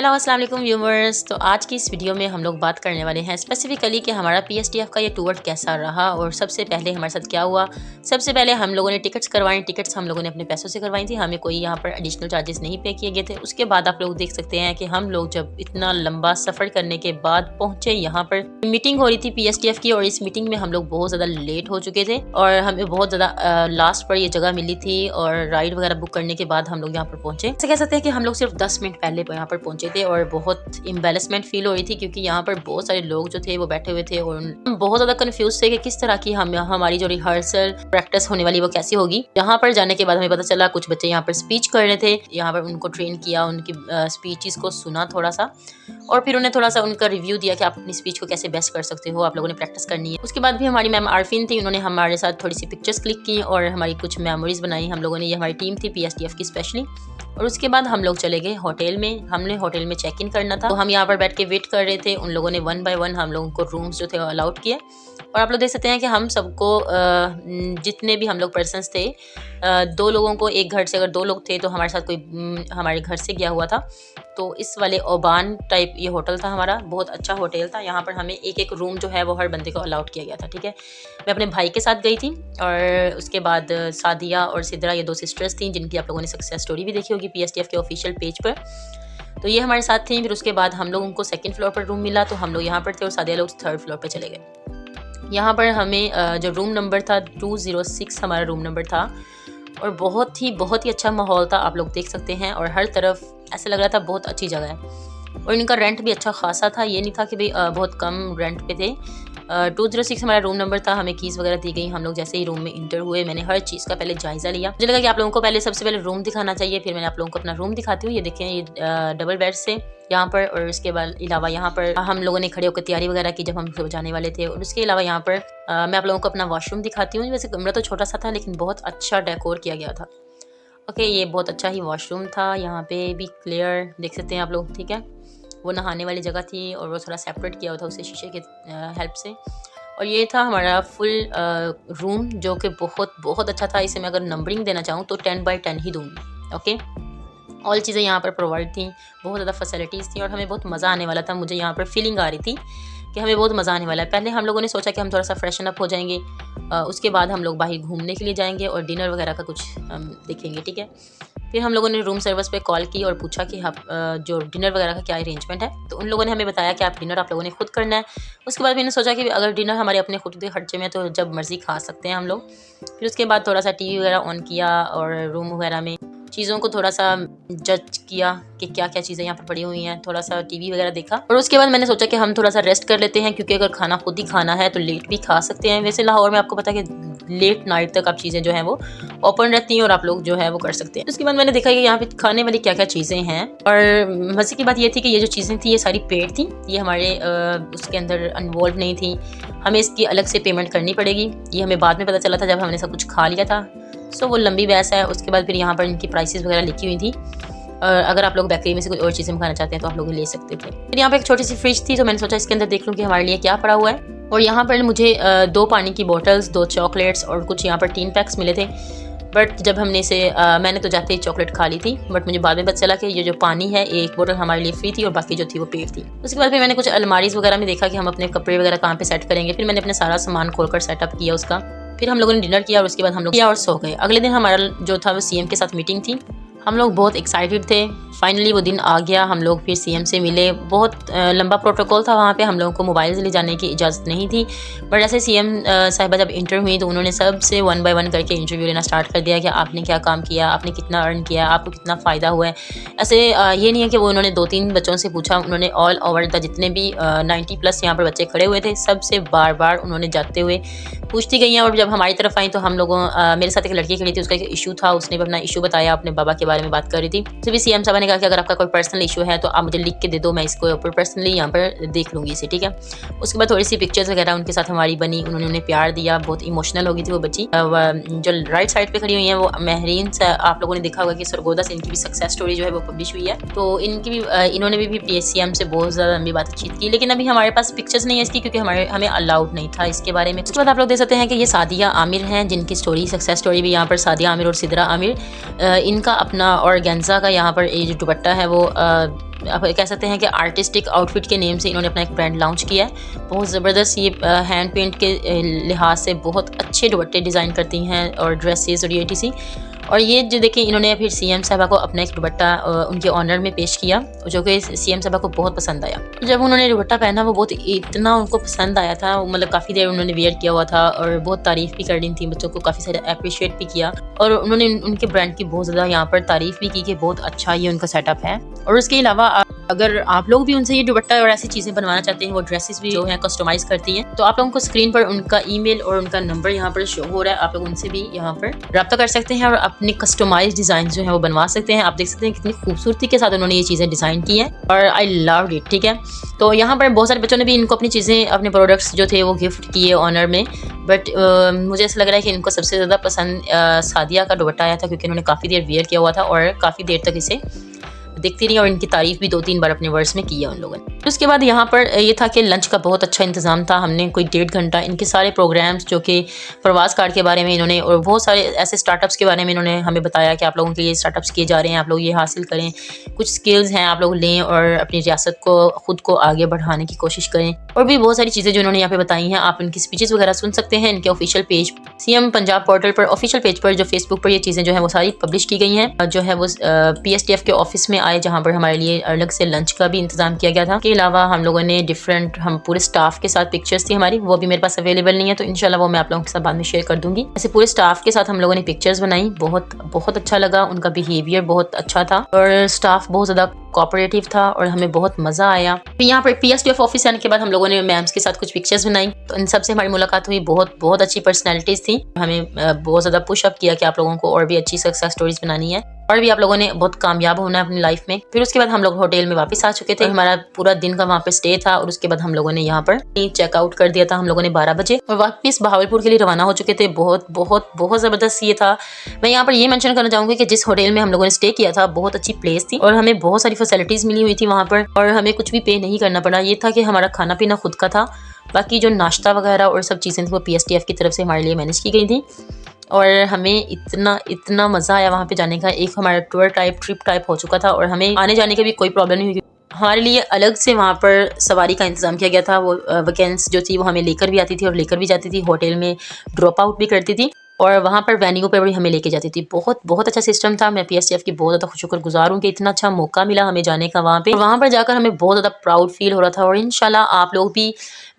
Hello अस्सलाम वालेकुम viewers. तो आज की इस वीडियो में हम लोग बात करने वाले हैं स्पेसिफिकली कि हमारा पीएसटीएफ का ये टूर कैसा रहा और सबसे पहले हमारे साथ क्या हुआ। सबसे पहले हम लोगों ने टिकट्स करवाई। टिकट्स हम लोगों ने अपने पैसों से करवाई थी, हमें कोई यहाँ पर एडिशनल चार्जेस नहीं पे किए गए थे। उसके बाद आप लोग देख सकते हैं कि हम लोग जब इतना लंबा सफ़र करने के बाद पहुँचे यहाँ पर, मीटिंग हो रही थी पीएसटीएफ की और इस मीटिंग में हम लोग बहुत ज़्यादा लेट हो चुके थे और हमें बहुत ज़्यादा लास्ट पर ये जगह मिली थी और राइड वगैरह बुक करने के बाद हम लोग यहाँ पर पहुँचे। ऐसे कह सकते हैं कि हम लोग सिर्फ 10 मिनट पहले यहाँ पर पहुँचे थे और बहुत एम्बेरसमेंट फील हो रही थी क्योंकि यहाँ पर बहुत सारे लोग जो थे वो बैठे हुए थे और हम बहुत ज़्यादा कंफ्यूज थे कि किस तरह की हमारी जो रिहर्सल प्रैक्टिस होने वाली वो कैसी होगी। यहाँ पर जाने के बाद हमें पता चला कुछ बच्चे यहाँ पर स्पीच कर रहे थे, यहाँ पर उनको ट्रेन किया, उनकी स्पीचेस को सुना थोड़ा सा और फिर उन्हें थोड़ा सा उनका रिव्यू दिया कि आप अपनी स्पीच को कैसे बेस्ट कर सकते हो, आप लोगों ने प्रैक्टिस करनी है। उसके बाद भी हमारी मैम आरफिन थी, उन्होंने हमारे साथ थोड़ी सी पिक्चर्स क्लिक की और हमारी कुछ मेमोरीज बनाई हम लोगों ने। ये हमारी टीम थी पीएसटीएफ की स्पेशली। और उसके बाद हम लोग चले गए होटल में। हमने होटल में चेक इन करना था तो हम यहाँ पर बैठ के वेट कर रहे थे। उन लोगों ने 1 बाय 1 हम लोगों को रूम्स जो थे अलाउड किए और आप लोग देख सकते हैं कि हम सबको जितने भी हम लोग पर्सन्स थे, 2 लोगों को एक घर से, अगर 2 लोग थे तो हमारे साथ कोई हमारे घर से गया हुआ था। तो इस वाले ओबान टाइप ये होटल था हमारा, बहुत अच्छा होटल था। यहाँ पर हमें एक एक रूम जो है वो हर बंदे को अलाउड किया गया था। ठीक है, मैं अपने भाई के साथ गई थी और उसके बाद सादिया और सिद्रा, ये 2 सिस्टर्स थी जिनकी आप लोगों ने सक्सेस स्टोरी भी देखी होगी पीएसटीएफ के ऑफिशियल पेज पर। तो ये हमारे साथ थी। फिर उसके बाद हम लोगों को 2nd फ्लोर पर रूम मिला तो हम लोग यहाँ पर थे और सादिया लोग 3rd फ्लोर पर चले गए। यहाँ पर हमें जो रूम नंबर था 206 हमारा रूम नंबर था और बहुत ही अच्छा माहौल था, आप लोग देख सकते हैं। और हर तरफ ऐसे लग रहा था बहुत अच्छी जगह है और इनका रेंट भी अच्छा खासा था, ये नहीं था कि भाई बहुत कम रेंट पे थे। 206 हमारा रूम नंबर था। हमें कीज़ वगैरह दी गई। हम लोग जैसे ही रूम में इंटर हुए मैंने हर चीज़ का पहले जायज़ा लिया। मुझे लगा कि आप लोगों को पहले सबसे पहले रूम दिखाना चाहिए, फिर मैंने आप लोगों को अपना रूम दिखाती हूँ। ये देखें, ये डबल बेड से यहाँ पर और उसके बाद अलावा यहाँ पर हम लोगों ने खड़े होकर तैयारी वगैरह की जब हम सो जाने वाले थे। और उसके अलावा यहाँ पर मैं आप लोगों को अपना वॉशरूम दिखाती हूँ। वैसे कमरा तो छोटा सा था लेकिन बहुत अच्छा डेकोर किया गया था। ओके, ये बहुत अच्छा ही वॉशरूम था। यहाँ पे भी क्लियर देख सकते हैं आप लोग। ठीक है, वो नहाने वाली जगह थी और वो थोड़ा सेपरेट किया हुआ था उसे शीशे के हेल्प से। और ये था हमारा फुल रूम जो कि बहुत अच्छा था। इसे मैं अगर नंबरिंग देना चाहूँ तो 10 बाय 10 ही दूँगी। ओके, ऑल चीज़ें यहाँ पर प्रोवाइड थी, बहुत ज़्यादा फैसिलिटीज़ थी और हमें बहुत मज़ा आने वाला था। मुझे यहाँ पर फीलिंग आ रही थी कि हमें बहुत मज़ा आने वाला है। पहले हम लोगों ने सोचा कि हम थोड़ा सा फ्रेशन अप हो जाएंगे, उसके बाद हम लोग बाहर घूमने के लिए जाएंगे और डिनर वगैरह का कुछ हम देखेंगे। ठीक है, फिर हम लोगों ने रूम सर्विस पे कॉल की और पूछा कि आप जो डिनर वगैरह का क्या अरेंजमेंट है। तो उन लोगों ने हमें बताया कि आप डिनर आप लोगों ने खुद करना है। उसके बाद मैंने सोचा कि अगर डिनर हमारे अपने खुद के खर्चे में तो जब मर्ज़ी खा सकते हैं हम लोग। फिर उसके बाद थोड़ा सा टीवी वगैरह ऑन किया और रूम वगैरह में चीज़ों को थोड़ा सा जज किया कि क्या क्या चीज़ें यहाँ पर पड़ी हुई हैं। थोड़ा सा टीवी वगैरह देखा और उसके बाद मैंने सोचा कि हम थोड़ा सा रेस्ट कर लेते हैं क्योंकि अगर खाना खुद ही खाना है तो लेट भी खा सकते हैं। वैसे लाहौर में आपको पता है कि लेट नाइट तक आप चीज़ें जो हैं वो ओपन रहती हैं और आप लोग जो है वो कर सकते हैं। उसके बाद मैंने देखा कि यहाँ पे खाने वाली क्या क्या चीज़ें हैं और मज़े की बात ये थी कि ये जो चीज़ें थी ये सारी पेड थी, ये हमारे उसके अंदर इन्वॉल्व नहीं थी। हमें इसकी अलग से पेमेंट करनी पड़ेगी। ये हमें बाद में पता चला था जब हमने सब कुछ खा लिया था। सो वो लंबी बहस है। उसके बाद फिर यहाँ पर इनकी प्राइसेस वगैरह लिखी हुई थी और अगर आप लोग बेकरी में से कोई और चीज़ें मंगाना चाहते हैं तो आप लोग ले सकते थे। फिर यहाँ पर एक छोटी सी फ्रिज थी तो मैंने सोचा इसके अंदर देख लूँ कि हमारे लिए क्या पड़ा हुआ है। और यहाँ पर मुझे 2 पानी की बोटल्स, 2 चॉकलेट्स और कुछ यहाँ पर 3 पैक्स मिले थे। बट जब हमने इसे मैंने तो जाते ही चॉकलेट खा ली थी, बट मुझे बाद में पता चला कि ये जो पानी है एक बोतल हमारे लिए फ्री थी और बाकी जो थी वो पेड थी। उसके बाद फिर मैंने कुछ अलमारीज़ वगैरह में देखा कि हम अपने कपड़े वगैरह कहाँ पे सेट करेंगे। फिर मैंने अपने सारा सामान खोलकर सेटअप किया उसका। फिर हम लोगों ने डिनर किया और उसके बाद हम लोग किया और सो गए। अगले दिन हमारा जो था वो सीएम के साथ मीटिंग थी। हम लोग बहुत एक्साइटेड थे। फाइनली वो दिन आ गया। हम लोग फिर सीएम से मिले। बहुत लंबा प्रोटोकॉल था वहाँ पे। हम लोगों को मोबाइल ले जाने की इजाज़त नहीं थी, बट ऐसे सीएम साहिबा जब इंटरव्यू हुई तो उन्होंने सबसे 1 बाय 1 करके इंटरव्यू लेना स्टार्ट कर दिया कि आपने क्या काम किया, आपने कितना अर्न किया, आपको कितना फ़ायदा हुआ है। ऐसे ये नहीं है कि वो उन्होंने 2-3 बच्चों से पूछा, उन्होंने ऑल ओवर द जितने भी 90+ यहाँ पर बच्चे खड़े हुए थे सबसे बार बार उन्होंने जाते हुए पूछती गई हैं। और जब हमारी तरफ आई तो हम लोगों मेरे साथ एक लड़की खड़ी थी, उसका एक इशू था, उसने भी अपना इशू बताया, अपने बाबा के बारे में बात कर रही थी। तो भी सीएम साहब ने कहा कि अगर आपका कोई पर्सनल इशू है तो आप मुझे लिख के दे दो, मैं इसको पर्सनली यहाँ पर देख लूँगी इसे। ठीक है, उसके बाद थोड़ी सी पिक्चर्स वगैरह उनके साथ हमारी बनी, उन्होंने उन्हें प्यार दिया। बहुत इमोशनल हो गई थी वो बच्ची। जो राइट साइड पे खड़ी हुई है वो महरीन से, आप लोगों ने देखा होगा कि सरगोदा से इनकी भी सक्सेस स्टोरी जो है वो पब्लिश हुई है। तो इनकी भी इन्होंने भी पीएससीएम से बहुत ज़्यादा लंबी बातचीत की, लेकिन अभी हमारे पास पिक्चर्स नहीं है इसकी क्योंकि हमें अलाउड नहीं था इसके बारे में। उसके बाद आप लोग देख सकते हैं कि ये सादिया आमिर हैं, जिनकी स्टोरी सक्सेस स्टोरी भी यहाँ पर सादिया आमिर और सिद्रा आमिर, इनका अपना ऑर्गेन्जा का यहाँ पर ये जो दुपट्टा है वो आप कह सकते हैं कि आर्टिस्टिक आउटफिट के नेम से इन्होंने अपना एक ब्रांड लॉन्च किया है। बहुत ज़बरदस्त ये हैंड पेंट के लिहाज से बहुत अच्छे दुपट्टे डिज़ाइन करती हैं और ड्रेसेस और ये टीसी। और ये जो देखिए इन्होंने फिर सीएम साहबा को अपना एक दुपट्टा उनके ऑनर में पेश किया, जो कि सीएम साहबा को बहुत पसंद आया। जब उन्होंने दुपट्टा पहना वो बहुत इतना उनको पसंद आया था, मतलब काफ़ी देर उन्होंने वेयर किया हुआ था और बहुत तारीफ़ भी कर दी थी, बच्चों को काफ़ी सारा अप्रिशिएट भी किया और उन्होंने उनके ब्रांड की बहुत ज़्यादा यहाँ पर तारीफ़ भी की कि बहुत अच्छा ये उनका सेटअप है। और उसके अलावा अगर आप लोग भी उनसे ये दुपट्टा और ऐसी चीज़ें बनवाना चाहते हैं, वो ड्रेसेस भी जो है कस्टमाइज़ करती हैं, तो आप लोगों को स्क्रीन पर उनका ईमेल और उनका नंबर यहाँ पर शो हो रहा है, आप लोग उनसे भी यहाँ पर रब्ता कर सकते हैं और अपने कस्टमाइज डिज़ाइन जो है वो बनवा सकते हैं। आप देख सकते हैं कितनी खूबसूरती के साथ उन्होंने ये चीज़ें डिज़ाइन की हैं और आई लव इट। ठीक है, तो यहाँ पर बहुत सारे बच्चों ने भी इनको अपनी चीज़ें, अपने प्रोडक्ट्स जो थे वो गिफ्ट किए ऑनर में, बट मुझे ऐसा लग रहा है कि इनको सबसे ज़्यादा पसंद सादिया का दुपट्टा आया था, क्योंकि उन्होंने काफ़ी देर वेयर किया हुआ था और काफ़ी देर तक इसे देखती रही और इनकी तारीफ भी 2-3 बार अपने वर्ड्स में की है उन लोगों ने। तो उसके बाद यहाँ पर ये था कि लंच का बहुत अच्छा इंतज़ाम था। हमने कोई 1.5 घंटा इनके सारे प्रोग्राम्स जो कि प्रवास कार्ड के बारे में इन्होंने और बहुत सारे ऐसे स्टार्टअप्स के बारे में इन्होंने हमें बताया कि आप लोगों के लिए स्टार्टअप्स किए जा रहे हैं, आप लोग ये हासिल करें, कुछ स्किल्स हैं आप लोग लें और अपनी रियासत को खुद को आगे बढ़ाने की कोशिश करें। और भी बहुत सारी चीज़ें जो उन्होंने यहाँ पे बताई हैं, आप इनकी स्पीचेस वगैरह सुन सकते हैं इनके official page CM Punjab portal पर, ऑफिशियल पेज पर जो फेसबुक पर ये चीज़ें जो है वो सारी पब्लिश की गई हैं। जो है वो PSTF के ऑफिस में आए, जहाँ पर हमारे लिए अलग से लंच का भी इंतजाम किया गया था। इसके अलावा हम लोगों ने हम पूरे स्टाफ के साथ पिक्चर्स थी हमारी, वो भी मेरे पास अवेलेबल नहीं है, तो इंशाल्लाह वो मैं आप लोगों के साथ बाद में शेयर कर दूंगी। ऐसे पूरे स्टाफ के साथ हम लोगों ने पिक्चर्स बनाई, बहुत बहुत अच्छा लगा, उनका बिहेवियर बहुत अच्छा था और स्टाफ बहुत ज़्यादा कोऑपरेटिव था और हमें बहुत मज़ा आया। फिर यहाँ पर PSTF ऑफिस आने के बाद हम लोगों ने मैम्स के साथ कुछ पिक्चर्स बनाई, तो इन सबसे हमारी मुलाकात हुई। बहुत बहुत अच्छी पर्सनैलिटीज़ थी, हमें बहुत ज़्यादा पुश अप किया कि आप लोगों को और भी अच्छी सक्सेस स्टोरीज बनानी है और भी आप लोगों ने बहुत कामयाब होना है अपनी लाइफ में। फिर उसके बाद हम लोग होटल में वापस आ चुके थे, हमारा पूरा दिन का वहाँ पे स्टे था और उसके बाद हम लोगों ने यहाँ पर चेकआउट कर दिया था हम लोगों ने 12 बजे और वापस बहावलपुर के लिए रवाना हो चुके थे। बहुत बहुत बहुत ज़बरदस्त ये था। मैं यहाँ पर ये मेंशन करना चाहूँगी कि जिस होटल में हम लोगों ने स्टे किया था बहुत अच्छी प्लेस थी और हमें बहुत सारी फैसिलिटीज़ मिली हुई थी वहाँ पर और हमें कुछ भी पे नहीं करना पड़ा। ये था कि हमारा खाना पीना खुद का था, बाकी जो नाश्ता वगैरह और सब चीज़ें थी वो PSTF की तरफ से हमारे लिए मैनेज की गई थी और हमें इतना मज़ा आया वहाँ पे जाने का। एक हमारा ट्रिप टाइप हो चुका था और हमें आने जाने की भी कोई प्रॉब्लम नहीं हुई। हमारे लिए अलग से वहाँ पर सवारी का इंतज़ाम किया गया था, वो वैकेंस जो थी वो हमें लेकर भी आती थी और लेकर भी जाती थी, होटल में ड्रॉप आउट भी करती थी और वहाँ पर वेन्यू पर भी हमें लेके जाती थी। बहुत बहुत अच्छा सिस्टम था। मैं PSTF की बहुत ज़्यादा शुक्रगुजार हूँ कि इतना अच्छा मौका मिला हमें जाने का वहाँ पे। वहाँ पर जाकर हमें बहुत ज़्यादा प्राउड फील हो रहा था और इंशाल्लाह आप लोग भी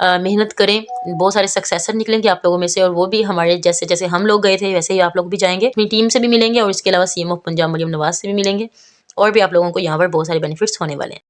मेहनत करें, बहुत सारे सक्सेसर निकलेंगे आप लोगों में से और वो भी हमारे जैसे जैसे हम लोग गए थे वैसे ही आप लोग भी जाएंगे, अपनी टीम से भी मिलेंगे और इसके अलावा CM ऑफ पंजाब मरियम नवाज से भी मिलेंगे और भी आप लोगों को यहाँ पर बहुत सारे बेनिफिट्स होने वाले हैं।